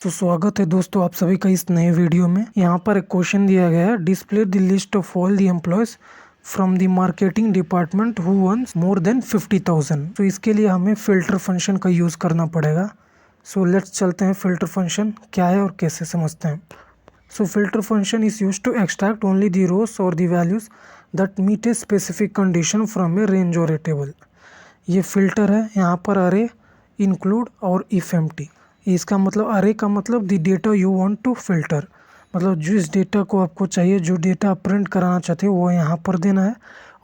तो स्वागत है दोस्तों आप सभी का इस नए वीडियो में। यहाँ पर एक क्वेश्चन दिया गया है, display the list of all the employees from the marketing department who earns more than 50,000। तो इसके लिए हमें फिल्टर फंक्शन का यूज़ करना पड़ेगा। सो लेट्स चलते हैं फिल्टर फंक्शन क्या है और कैसे समझते हैं। So filter function is use to extract only the rows or the values that meet a specific condition from a range or a table. ये फिल्टर है, यहाँ पर अरे, इंक्लूड और इफ एम्प्टी। इसका मतलब अरे का मतलब the data you want to filter, मतलब जिस डेटा को आपको चाहिए, जो डेटा आप प्रिंट कराना चाहते हो वो यहाँ पर देना है।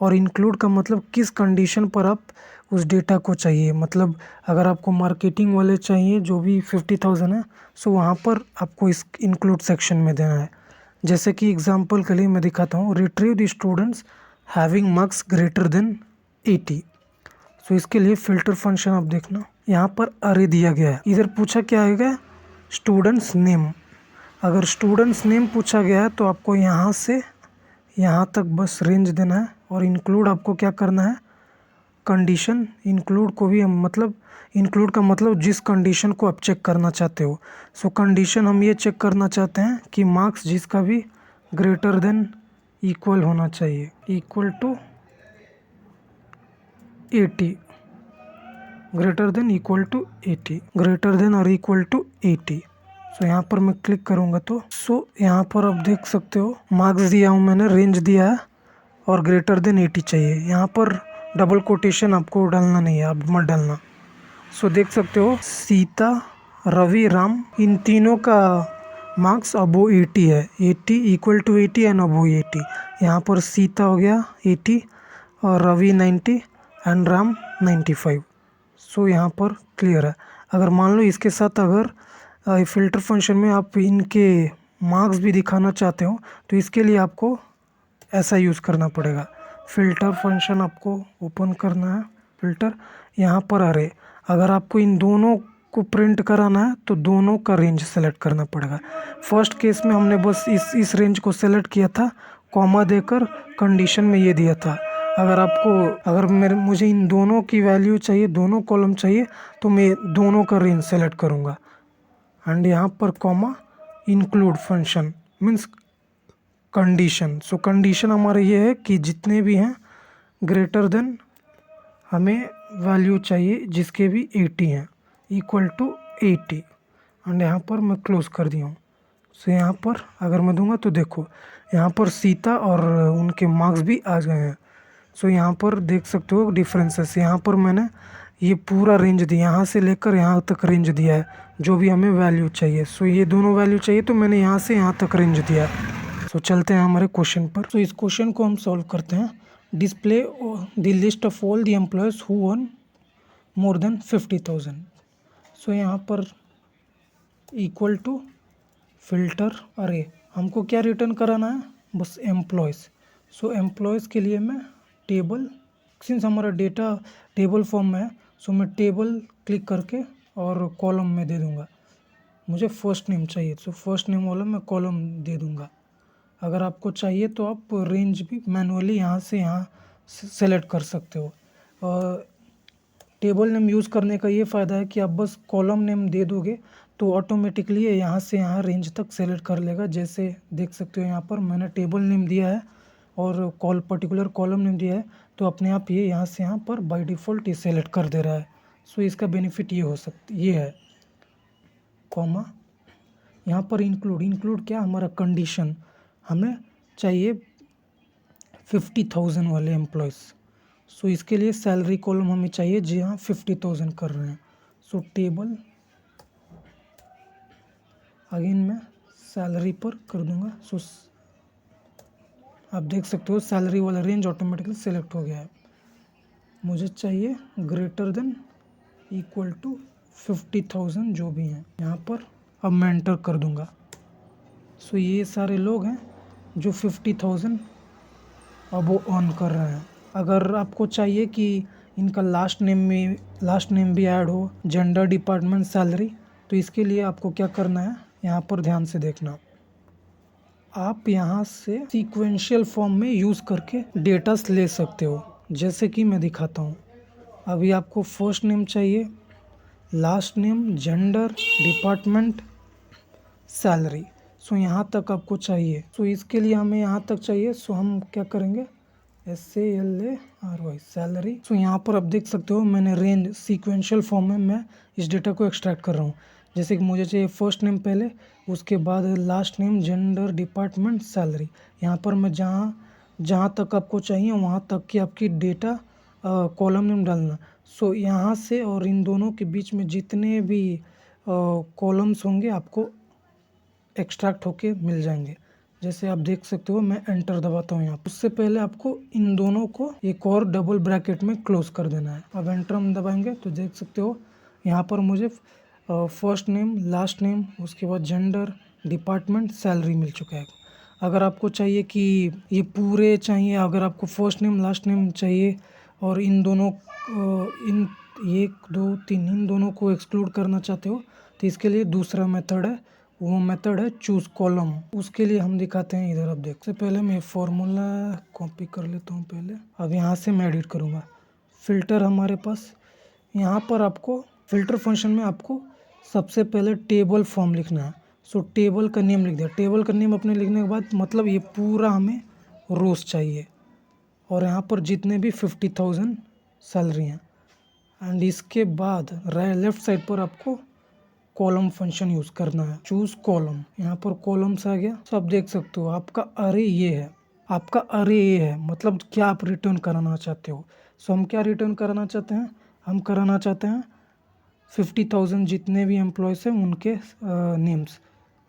और इंक्लूड का मतलब किस कंडीशन पर आप उस डेटा को चाहिए, मतलब अगर आपको मार्केटिंग वाले चाहिए जो भी 50,000 है, सो वहाँ पर आपको इस इंक्लूड सेक्शन में देना है। जैसे कि एग्जांपल के लिए मैं दिखाता हूँ, retrieve the students having marks greater than 80। सो इसके लिए फिल्टर फंक्शन आप देखना, यहाँ पर अरे दिया गया है, इधर पूछा क्या आएगा, स्टूडेंट्स नेम। अगर स्टूडेंट्स नेम पूछा गया है तो आपको यहाँ से यहाँ तक बस रेंज देना है। और इंक्लूड आपको क्या करना है, कंडीशन। इंक्लूड को भी हम मतलब इंक्लूड का मतलब जिस कंडीशन को आप चेक करना चाहते हो। सो कंडीशन हम ये चेक करना चाहते हैं कि मार्क्स जिसका भी ग्रेटर देन इक्वल होना चाहिए, equal to 80, greater than equal to 80, greater than और इक्वल टू 80। सो यहाँ पर मैं क्लिक करूँगा तो यहाँ पर आप देख सकते हो मार्क्स दिया हूँ मैंने, रेंज दिया है और ग्रेटर देन 80 चाहिए। यहाँ पर डबल कोटेशन आपको डालना नहीं है, आप मत डालना। सो देख सकते हो सीता, रवि, राम, इन तीनों का मार्क्स अबो 80 है, 80 इक्वल टू 80 एंड अबो 80। यहाँ पर सीता हो गया 80 और रवि 90 एंड राम 95। सो यहाँ पर क्लियर है। अगर मान लो इसके साथ अगर फ़िल्टर फंक्शन में आप इनके मार्क्स भी दिखाना चाहते हो तो इसके लिए आपको ऐसा यूज़ करना पड़ेगा। फ़िल्टर फंक्शन आपको ओपन करना है, फ़िल्टर, यहाँ पर अरे। अगर आपको इन दोनों को प्रिंट कराना है तो दोनों का रेंज सेलेक्ट करना पड़ेगा। फर्स्ट केस में हमने बस इस रेंज को सेलेक्ट किया था, कॉमा देकर कंडीशन में ये दिया था। अगर मुझे इन दोनों की वैल्यू चाहिए, दोनों कॉलम चाहिए, तो मैं दोनों का रेंज सेलेक्ट करूँगा। एंड यहाँ पर comma include function means condition. सो कंडीशन हमारा ये है कि जितने भी हैं ग्रेटर देन हमें वैल्यू चाहिए जिसके भी 80 हैं, इक्वल टू 80। एंड यहाँ पर मैं क्लोज कर दिया हूँ। सो यहाँ पर अगर मैं दूंगा तो देखो यहाँ पर सीता और उनके मार्क्स भी आ गए हैं। सो यहाँ पर देख सकते हो डिफरेंसेस। यहाँ पर मैंने ये पूरा रेंज दिया, यहाँ से लेकर यहाँ तक रेंज दिया है जो भी हमें वैल्यू चाहिए। सो ये दोनों वैल्यू चाहिए तो मैंने यहाँ से यहाँ तक रेंज दिया है। सो चलते हैं हमारे क्वेश्चन पर। सो इस क्वेश्चन को हम सॉल्व करते हैं। Display the list of all the employees who earn more than 50,000। सो यहाँ पर इक्वल टू फिल्टर अरे, हमको क्या रिटर्न कराना है, बस एम्प्लॉयज़। सो एम्प्लॉयज़ के लिए मैं टेबल, सिंस हमारा डेटा टेबल फॉर्म में है, सो मैं टेबल क्लिक करके और कॉलम में दे दूँगा। मुझे फर्स्ट नेम चाहिए, सो फर्स्ट नेम वाला मैं कॉलम दे दूँगा। अगर आपको चाहिए तो आप रेंज भी मैनुअली यहाँ से यहाँ सेलेक्ट कर सकते हो। टेबल नेम यूज़ करने का ये फ़ायदा है कि आप बस कॉलम नेम दे दोगे तो ऑटोमेटिकली यहाँ से यहाँ रेंज तक सेलेक्ट कर लेगा। जैसे देख सकते हो यहाँ पर मैंने टेबल नेम दिया है और पर्टिकुलर कॉलम नेम दिया है, तो अपने आप ये यहाँ से यहाँ पर बाय डिफ़ॉल्ट ये सेलेक्ट कर दे रहा है। सो इसका बेनिफिट ये है। कॉमा यहाँ पर इंक्लूड क्या, हमारा कंडीशन, हमें चाहिए 50,000 वाले एम्प्लॉयज़। सो इसके लिए सैलरी कॉलम हमें चाहिए जी हाँ 50,000 कर रहे हैं। सो टेबल अगेन मैं सैलरी पर कर दूंगा। सो आप देख सकते हो सैलरी वाला रेंज ऑटोमेटिकली सेलेक्ट हो गया है। मुझे चाहिए ग्रेटर देन इक्वल टू 50,000 जो भी हैं, यहाँ पर अब मैं एंटर कर दूंगा। सो ये सारे लोग हैं जो 50,000 अब वो ऑन कर रहे हैं। अगर आपको चाहिए कि इनका लास्ट नेम भी ऐड हो, जेंडर, डिपार्टमेंट, सैलरी, तो इसके लिए आपको क्या करना है, यहाँ पर ध्यान से देखना। आप यहाँ से सीक्वेंशियल फॉर्म में यूज़ करके डेटास ले सकते हो, जैसे कि मैं दिखाता हूँ। अभी आपको फर्स्ट नेम चाहिए, last name, gender, department, salary. So यहाँ तक आपको चाहिए। सो इसके लिए हमें यहाँ तक चाहिए। सो हम क्या करेंगे, SALARY सैलरी। सो यहाँ पर आप देख सकते हो मैंने रेंज सीक्वेंशियल फॉर्म में मैं इस डेटा को एक्सट्रैक्ट कर रहा हूँ। जैसे कि मुझे चाहिए फर्स्ट नेम पहले, उसके बाद last name, gender, department, salary. यहाँ पर मैं जहाँ तक आपको चाहिए वहाँ तक की आपकी डेटा कॉलम नेम डालना। सो यहाँ से और इन दोनों के बीच में जितने भी कॉलम्स होंगे आपको एक्सट्रैक्ट होके मिल जाएंगे। जैसे आप देख सकते हो मैं एंटर दबाता हूँ यहाँ। उससे पहले आपको इन दोनों को एक और डबल ब्रैकेट में क्लोज कर देना है। अब एंटर हम दबाएंगे तो देख सकते हो यहाँ पर मुझे फर्स्ट नेम, लास्ट नेम, उसके बाद जेंडर, डिपार्टमेंट, सैलरी मिल चुका है। अगर आपको चाहिए कि ये पूरे चाहिए, अगर आपको फर्स्ट नेम लास्ट नेम चाहिए और इन दोनों इन 1 2 3 इन दोनों को एक्सक्लूड करना चाहते हो तो इसके लिए दूसरा मेथड है, वो मेथड है चूज कॉलम। उसके लिए हम दिखाते हैं इधर। आप देख, से पहले मैं फॉर्मूला कॉपी कर लेता हूँ पहले। अब यहाँ से मैं एडिट करूँगा। फ़िल्टर हमारे पास, यहाँ पर आपको फ़िल्टर फंक्शन में आपको सबसे पहले टेबल फॉर्म लिखना है। सो टेबल का नेम लिख दिया। टेबल का नेम अपने लिखने के बाद मतलब ये पूरा हमें रोज चाहिए और यहाँ पर जितने भी 50,000 सैलरी हैं। एंड इसके बाद लेफ्ट साइड पर आपको कॉलम फंक्शन यूज़ करना है, चूज कॉलम। यहाँ पर कॉलम्स आ गया। सो आप देख सकते हो आपका अरे ये है, आपका अरे ये है, मतलब क्या आप रिटर्न कराना चाहते हो। सो हम क्या रिटर्न कराना चाहते हैं, हम कराना चाहते हैं 50,000 जितने भी एम्प्लॉयज़ हैं उनके नेम्स।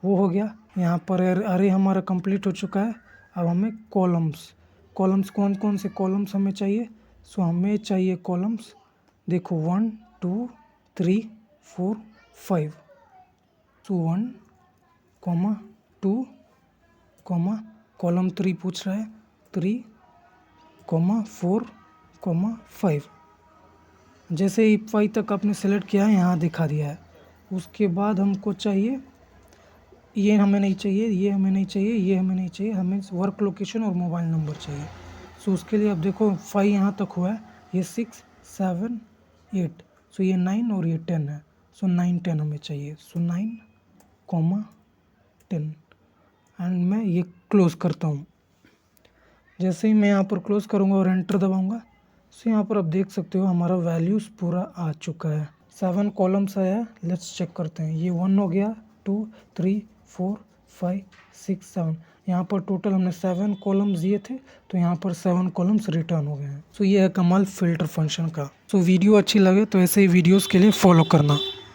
वो हो गया। यहाँ पर अरे हमारा कंप्लीट हो चुका है। अब हमें कॉलम्स कौन कौन से कॉलम्स हमें चाहिए। सो हमें चाहिए कॉलम्स, देखो 1 2 3 4 5। सो 1 2 कॉलम 3 पूछ रहा है 3 4 5। जैसे ही 5 तक आपने सेलेक्ट किया है यहाँ दिखा दिया है। उसके बाद हमको चाहिए, ये हमें नहीं चाहिए, ये हमें नहीं चाहिए, ये हमें नहीं चाहिए, हमें वर्क लोकेशन और मोबाइल नंबर चाहिए। सो उसके लिए अब देखो 5 यहाँ तक हुआ है, ये 6 7 8। सो ये 9 और ये 10 है। सो 9 10 हमें चाहिए। सो 9 10 एंड मैं ये क्लोज़ करता हूँ। जैसे ही मैं यहाँ पर क्लोज़ करूँगा और एंटर दबाऊँगा, सो यहाँ पर आप देख सकते हो हमारा वैल्यूज़ पूरा आ चुका है। 7 कॉलम्स आया है। लेट्स चेक करते हैं। ये 1 हो गया, 2 3 4 5 6 7। यहाँ पर टोटल हमने 7 कॉलम्स दिए थे तो यहाँ पर 7 कॉलम्स रिटर्न हो गए हैं। सो ये है कमाल फ़िल्टर फंक्शन का। सो वीडियो अच्छी लगे तो ऐसे ही वीडियोज़ के लिए फॉलो करना।